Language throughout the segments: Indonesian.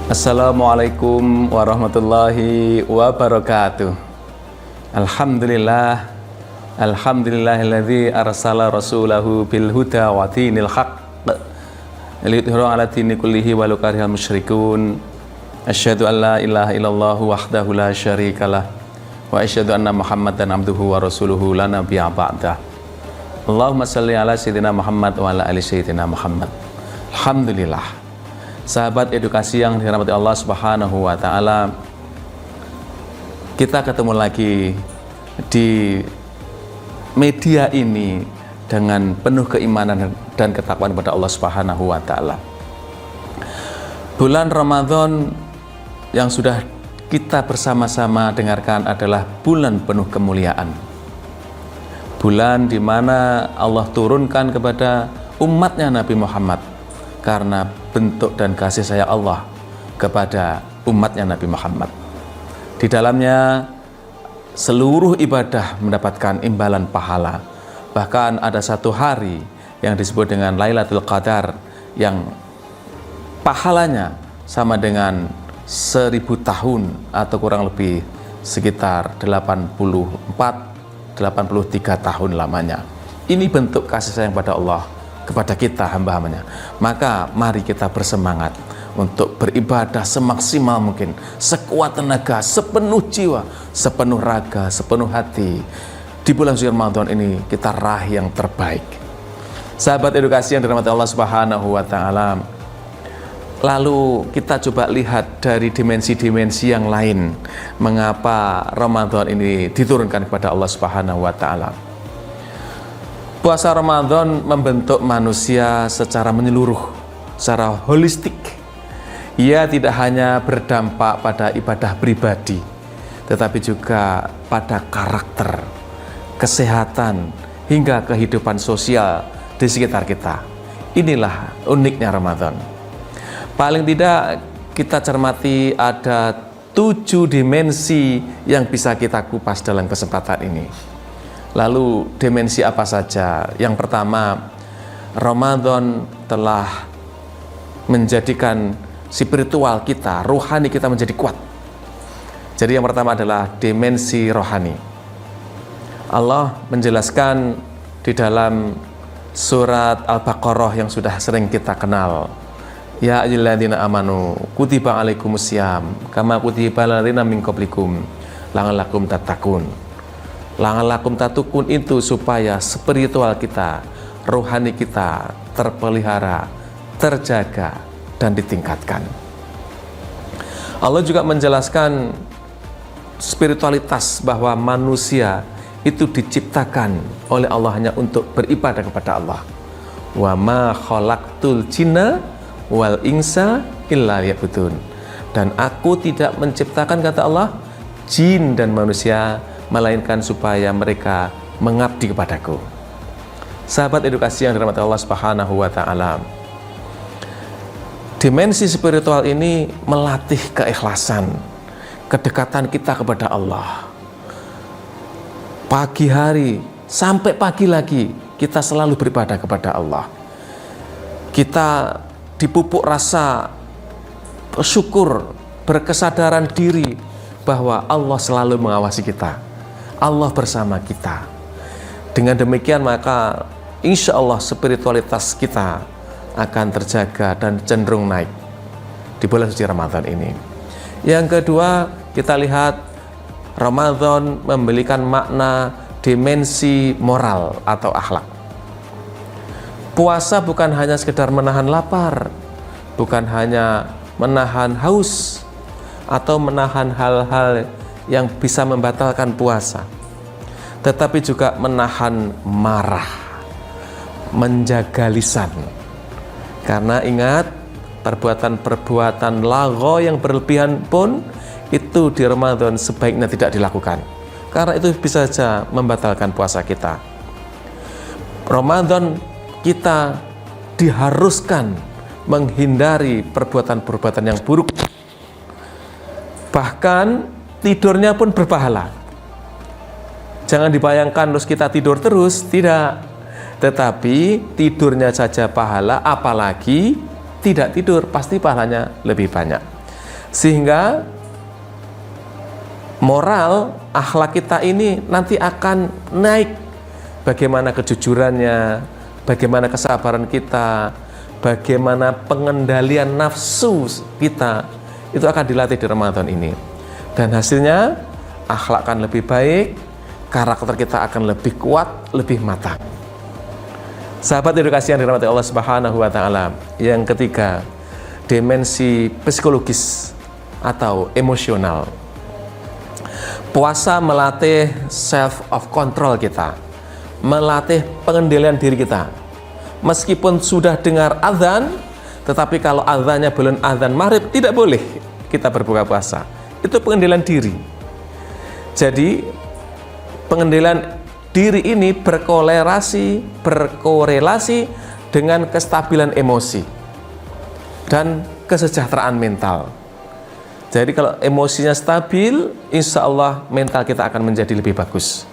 Assalamualaikum warahmatullahi wabarakatuh. Alhamdulillah, alhamdulillahilladzi arsala rasulahu bil huda wa dinil haqq liyudhhirahu 'ala dini kullihi walau karihal musyrikun. Asyhadu an la ilaha illallah wahdahu la syarikalah wa asyhadu anna Muhammadan abduhu wa rasuluhu la nabiyya ba'dah. Allahumma shalli ala sayyidina Muhammad wa ala ali sayyidina Muhammad. Alhamdulillah. Sahabat edukasi yang dirahmati Allah Subhanahu wa taala, kita ketemu lagi di media ini dengan penuh keimanan dan ketakwaan kepada Allah Subhanahu wa taala. Bulan Ramadan yang sudah kita bersama-sama dengarkan adalah bulan penuh kemuliaan. Bulan di mana Allah turunkan kepada umatnya Nabi Muhammad karena bentuk dan kasih sayang Allah kepada umatnya Nabi Muhammad. Di dalamnya seluruh ibadah mendapatkan imbalan pahala. Bahkan ada satu hari yang disebut dengan Lailatul Qadar yang pahalanya sama dengan 1000 tahun atau kurang lebih sekitar 83 tahun lamanya. Ini bentuk kasih sayang pada Allah kepada kita hamba-hambanya. Maka mari kita bersemangat untuk beribadah semaksimal mungkin, sekuat tenaga, sepenuh jiwa, sepenuh raga, sepenuh hati. Di bulan suci Ramadan ini kita raih yang terbaik. Sahabat edukasi yang dirahmati Allah Subhanahu wa taala, lalu kita coba lihat dari dimensi-dimensi yang lain, mengapa Ramadan ini diturunkan kepada Allah Subhanahu wa taala. Puasa Ramadan membentuk manusia secara menyeluruh, secara holistik. Ia tidak hanya berdampak pada ibadah pribadi, tetapi juga pada karakter, kesehatan, hingga kehidupan sosial di sekitar kita. Inilah uniknya Ramadan. Paling tidak kita cermati ada 7 dimensi yang bisa kita kupas dalam kesempatan ini. Lalu dimensi apa saja? Yang pertama, Ramadan telah menjadikan spiritual kita, rohani kita menjadi kuat. Jadi yang pertama adalah dimensi rohani. Allah menjelaskan di dalam surat Al-Baqarah yang sudah sering kita kenal. Ya ayyuhalladzina amanu kutiba alaikumusiyam kama kutiba alal ladzina min qablikum la'allakum tattaqun. La'allakum tattaqun itu supaya spiritual kita, rohani kita terpelihara, terjaga dan ditingkatkan. Allah juga menjelaskan spiritualitas bahwa manusia itu diciptakan oleh Allah hanya untuk beribadah kepada Allah. Wa ma khalaqtul jinna wal insa illa liya'budun. Dan aku tidak menciptakan, kata Allah, jin dan manusia melainkan supaya mereka mengabdi kepadaku. Sahabat edukasi yang dirahmati Allah Subhanahu wa taala, dimensi spiritual ini melatih keikhlasan, kedekatan kita kepada Allah. Pagi hari sampai pagi lagi kita selalu beribadah kepada Allah. Kita dipupuk rasa bersyukur, berkesadaran diri bahwa Allah selalu mengawasi kita, Allah bersama kita. Dengan demikian maka insya Allah spiritualitas kita akan terjaga dan cenderung naik di bulan suci Ramadan ini. Yang kedua, kita lihat Ramadan memberikan makna dimensi moral atau akhlak. Puasa bukan hanya sekedar menahan lapar, bukan hanya menahan haus atau menahan hal-hal yang bisa membatalkan puasa, tetapi juga menahan marah, menjaga lisan. Karena ingat, perbuatan-perbuatan lagho yang berlebihan pun itu di Ramadan sebaiknya tidak dilakukan, karena itu bisa saja membatalkan puasa kita. Ramadan kita diharuskan menghindari perbuatan-perbuatan yang buruk. Bahkan tidurnya pun berpahala. Jangan dibayangkan terus kita tidur terus, tidak. Tetapi tidurnya saja pahala, apalagi tidak tidur, pasti pahalanya lebih banyak. Sehingga moral akhlak kita ini nanti akan naik. Bagaimana kejujurannya, bagaimana kesabaran kita, bagaimana pengendalian nafsu kita, itu akan dilatih di Ramadan ini. Dan hasilnya akhlak akan lebih baik, karakter kita akan lebih kuat, lebih matang. Sahabat edukasi yang dirahmati Allah Subhanahu wa taala, yang ketiga, dimensi psikologis atau emosional. Puasa melatih self of control kita, melatih pengendalian diri kita. Meskipun sudah dengar azan, tetapi kalau azannya belum azan maghrib, tidak boleh kita berbuka puasa. Itu pengendalian diri. Jadi pengendalian diri ini berkorelasi dengan kestabilan emosi dan kesejahteraan mental. Jadi kalau emosinya stabil, insya Allah mental kita akan menjadi lebih bagus.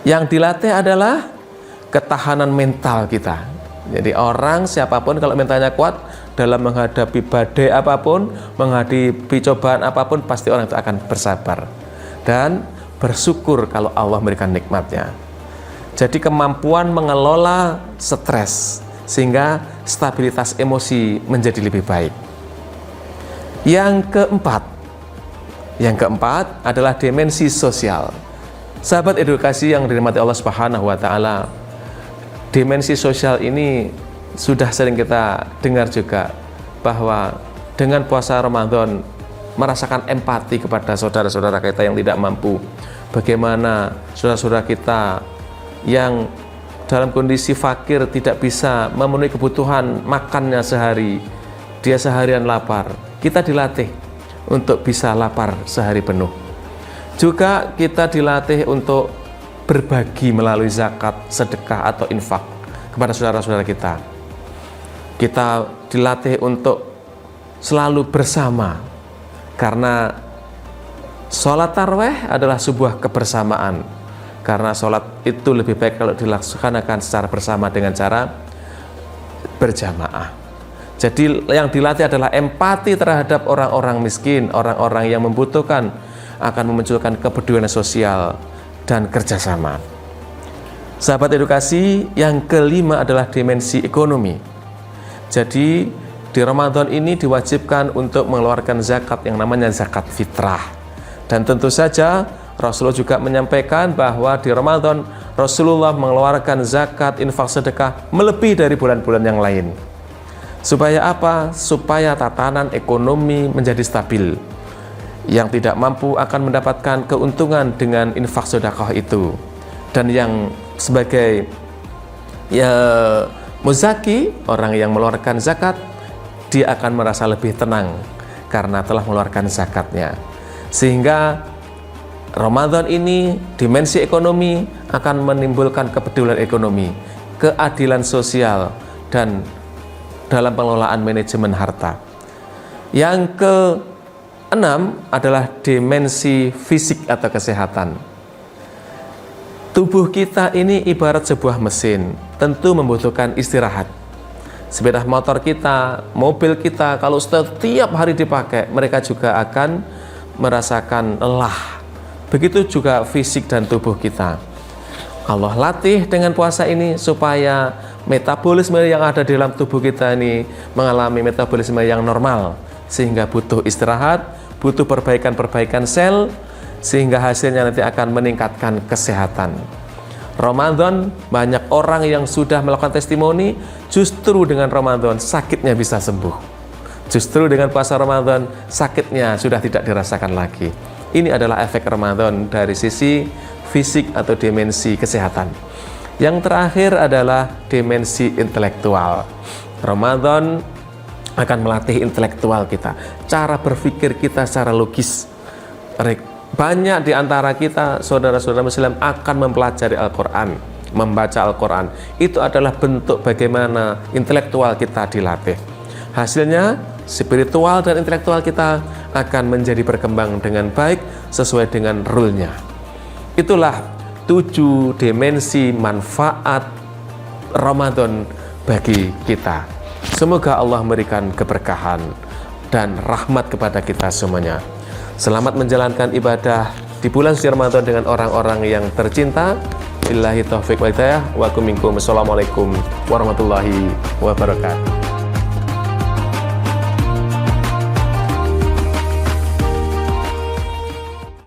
Yang dilatih adalah ketahanan mental kita. Jadi orang siapapun kalau mentalnya kuat dalam menghadapi badai apapun, menghadapi cobaan apapun, pasti orang itu akan bersabar dan bersyukur kalau Allah memberikan nikmatnya. Jadi kemampuan mengelola stres sehingga stabilitas emosi menjadi lebih baik. Yang keempat adalah dimensi sosial. Sahabat edukasi yang dirahmati Allah Subhanahu wa taala, dimensi sosial ini sudah sering kita dengar juga, bahwa dengan puasa Ramadan merasakan empati kepada saudara-saudara kita yang tidak mampu. Bagaimana saudara-saudara kita yang dalam kondisi fakir tidak bisa memenuhi kebutuhan makannya sehari, dia seharian lapar. Kita dilatih untuk bisa lapar sehari penuh. Juga kita dilatih untuk berbagi melalui zakat, sedekah atau infak kepada saudara-saudara kita. Kita dilatih untuk selalu bersama, karena sholat tarawih adalah sebuah kebersamaan. Karena sholat itu lebih baik kalau dilaksanakan secara bersama dengan cara berjamaah. Jadi yang dilatih adalah empati terhadap orang-orang miskin, orang-orang yang membutuhkan, akan memunculkan kepedulian sosial dan kerjasama. Sahabat edukasi, yang kelima adalah dimensi ekonomi. Jadi di Ramadan ini diwajibkan untuk mengeluarkan zakat yang namanya zakat fitrah. Dan tentu saja Rasulullah juga menyampaikan bahwa di Ramadan Rasulullah mengeluarkan zakat, infak, sedekah melebihi dari bulan-bulan yang lain. Supaya apa? Supaya tatanan ekonomi menjadi stabil. Yang tidak mampu akan mendapatkan keuntungan dengan infak sedekah itu. Dan yang sebagai muzaki, orang yang mengeluarkan zakat, dia akan merasa lebih tenang karena telah mengeluarkan zakatnya. Sehingga Ramadan ini dimensi ekonomi akan menimbulkan kepedulian ekonomi, keadilan sosial, dan dalam pengelolaan manajemen harta. Yang keenam adalah dimensi fisik atau kesehatan. Tubuh kita ini ibarat sebuah mesin, tentu membutuhkan istirahat. Sepeda motor kita, mobil kita, kalau setiap hari dipakai, mereka juga akan merasakan lelah. Begitu juga fisik dan tubuh kita. Allah latih dengan puasa ini supaya metabolisme yang ada di dalam tubuh kita ini mengalami metabolisme yang normal, sehingga butuh istirahat, butuh perbaikan-perbaikan sel, sehingga hasilnya nanti akan meningkatkan kesehatan. Ramadan, banyak orang yang sudah melakukan testimoni, justru dengan Ramadan sakitnya bisa sembuh. Justru dengan puasa Ramadan sakitnya sudah tidak dirasakan lagi. Ini adalah efek Ramadan dari sisi fisik atau dimensi kesehatan. Yang terakhir adalah dimensi intelektual. Ramadan akan melatih intelektual kita, cara berpikir kita secara logis. Banyak di antara kita, saudara-saudara Muslim, akan mempelajari Al-Quran, membaca Al-Quran. Itu adalah bentuk bagaimana intelektual kita dilatih. Hasilnya, spiritual dan intelektual kita akan menjadi berkembang dengan baik sesuai dengan rule-nya. Itulah 7 dimensi manfaat Ramadan bagi kita. Semoga Allah memberikan keberkahan, dan rahmat kepada kita semuanya. Selamat menjalankan ibadah di bulan suci Ramadan dengan orang-orang yang tercinta. Billahi taufiq wal hidayah wa minkum. Assalamualaikum warahmatullahi wabarakatuh.